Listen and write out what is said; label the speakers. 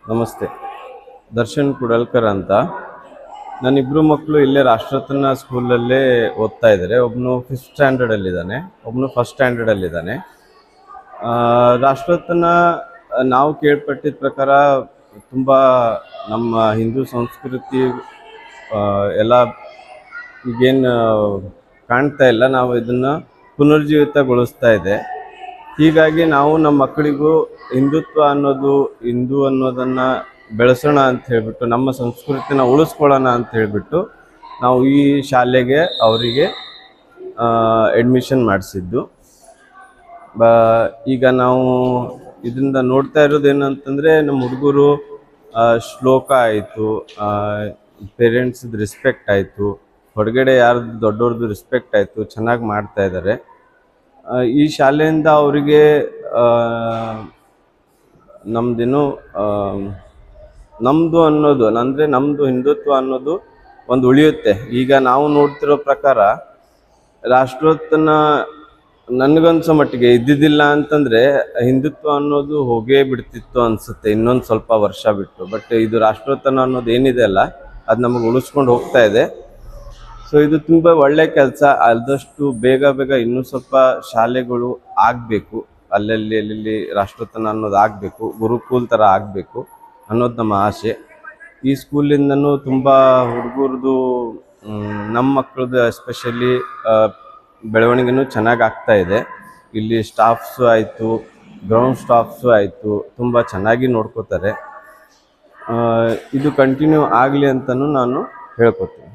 Speaker 1: ನಮಸ್ತೆ. ದರ್ಶನ್ ಕುಡಲ್ಕರ್ ಅಂತ. ನನ್ನಿಬ್ಬರು ಮಕ್ಕಳು ಇಲ್ಲೇ ರಾಷ್ಟ್ರರತ್ನ ಸ್ಕೂಲಲ್ಲೇ ಓದ್ತಾ ಇದ್ದಾರೆ. ಒಬ್ಬನು 5th ಸ್ಟ್ಯಾಂಡರ್ಡಲ್ಲಿದ್ದಾನೆ, ಒಬ್ಬನು 1st ಸ್ಟ್ಯಾಂಡರ್ಡಲ್ಲಿದ್ದಾನೆ. ರಾಷ್ಟ್ರರತ್ನ ನಾವು ಕೇಳ್ಪಟ್ಟಿದ ಪ್ರಕಾರ ತುಂಬ ನಮ್ಮ ಹಿಂದೂ ಸಂಸ್ಕೃತಿ ಎಲ್ಲ ಈಗೇನು ಕಾಣ್ತಾ ಇಲ್ಲ, ನಾವು ಇದನ್ನು ಪುನರ್ಜೀವಿತಗೊಳಿಸ್ತಾ ಇದೆ. ಹೀಗಾಗಿ ನಾವು ನಮ್ಮ ಮಕ್ಕಳಿಗೂ ಹಿಂದುತ್ವ ಅನ್ನೋದು, ಹಿಂದೂ ಅನ್ನೋದನ್ನು ಬೆಳೆಸೋಣ ಅಂತ ಹೇಳಿಬಿಟ್ಟು, ನಮ್ಮ ಸಂಸ್ಕೃತಿನ ಉಳಿಸ್ಕೊಳ್ಳೋಣ ಅಂತ ಹೇಳಿಬಿಟ್ಟು ನಾವು ಈ ಶಾಲೆಗೆ ಅವರಿಗೆ ಅಡ್ಮಿಷನ್ ಮಾಡಿಸಿದ್ದು. ಈಗ ನಾವು ಇದರಿಂದ ನೋಡ್ತಾ ಇರೋದೇನಂತಂದರೆ, ನಮ್ಮ ಹುಡುಗರು ಶ್ಲೋಕ ಆಯಿತು, ಪೇರೆಂಟ್ಸ್ದು ರೆಸ್ಪೆಕ್ಟ್ ಆಯಿತು, ಹೊರಗಡೆ ಯಾರ್ದು ದೊಡ್ಡವ್ರದ್ದು ರೆಸ್ಪೆಕ್ಟ್ ಆಯಿತು, ಚೆನ್ನಾಗಿ ಮಾಡ್ತಾ ಇದ್ದಾರೆ. ಈ ಶಾಲೆಯಿಂದ ಅವರಿಗೆ ನಮ್ಮದು ಅನ್ನೋದು, ಅಂದರೆ ನಮ್ಮದು ಹಿಂದುತ್ವ ಅನ್ನೋದು ಒಂದು ಉಳಿಯುತ್ತೆ. ಈಗ ನಾವು ನೋಡ್ತಿರೋ ಪ್ರಕಾರ ರಾಷ್ಟ್ರೋತ್ಥಾನ ನನಗನ್ಸೋ ಮಟ್ಟಿಗೆ ಇದ್ದಿದ್ದಿಲ್ಲ ಅಂತಂದರೆ ಹಿಂದುತ್ವ ಅನ್ನೋದು ಹೋಗೇ ಬಿಡ್ತಿತ್ತು ಅನಿಸುತ್ತೆ, ಇನ್ನೊಂದು ಸ್ವಲ್ಪ ವರ್ಷ ಬಿಟ್ಟು. ಬಟ್ ಇದು ರಾಷ್ಟ್ರೋತ್ಥಾನ ಅನ್ನೋದು ಏನಿದೆ ಅಲ್ಲ, ಅದು ನಮಗೆ ಉಳಿಸ್ಕೊಂಡು ಹೋಗ್ತಾ ಇದೆ. ಸೊ ಇದು ತುಂಬ ಒಳ್ಳೆ ಕೆಲಸ. ಆದಷ್ಟು ಬೇಗ ಇನ್ನೂ ಸ್ವಲ್ಪ ಶಾಲೆಗಳು ಆಗಬೇಕು, ಅಲ್ಲಲ್ಲಿ ರಾಷ್ಟ್ರೋತ್ಥಾನ ಅನ್ನೋದು ಆಗಬೇಕು, ಗುರುಕುಲ್ ಥರ ಆಗಬೇಕು ಅನ್ನೋದು ನಮ್ಮ ಆಸೆ. ಈ ಸ್ಕೂಲಿಂದನೂ ತುಂಬ ಹುಡುಗರದು, ನಮ್ಮ ಮಕ್ಕಳದ್ದು ಎಸ್ಪೆಷಲಿ ಬೆಳವಣಿಗೆನೂ ಚೆನ್ನಾಗಿ ಆಗ್ತಾ ಇದೆ. ಇಲ್ಲಿ ಸ್ಟಾಫ್ಸು ಆಯಿತು, ಗ್ರೌಂಡ್ ಸ್ಟಾಫ್ಸು ಆಯಿತು, ತುಂಬ ಚೆನ್ನಾಗಿ ನೋಡ್ಕೋತಾರೆ. ಇದು ಕಂಟಿನ್ಯೂ ಆಗಲಿ ಅಂತಲೂ ನಾನು ಹೇಳ್ಕೊತೀನಿ.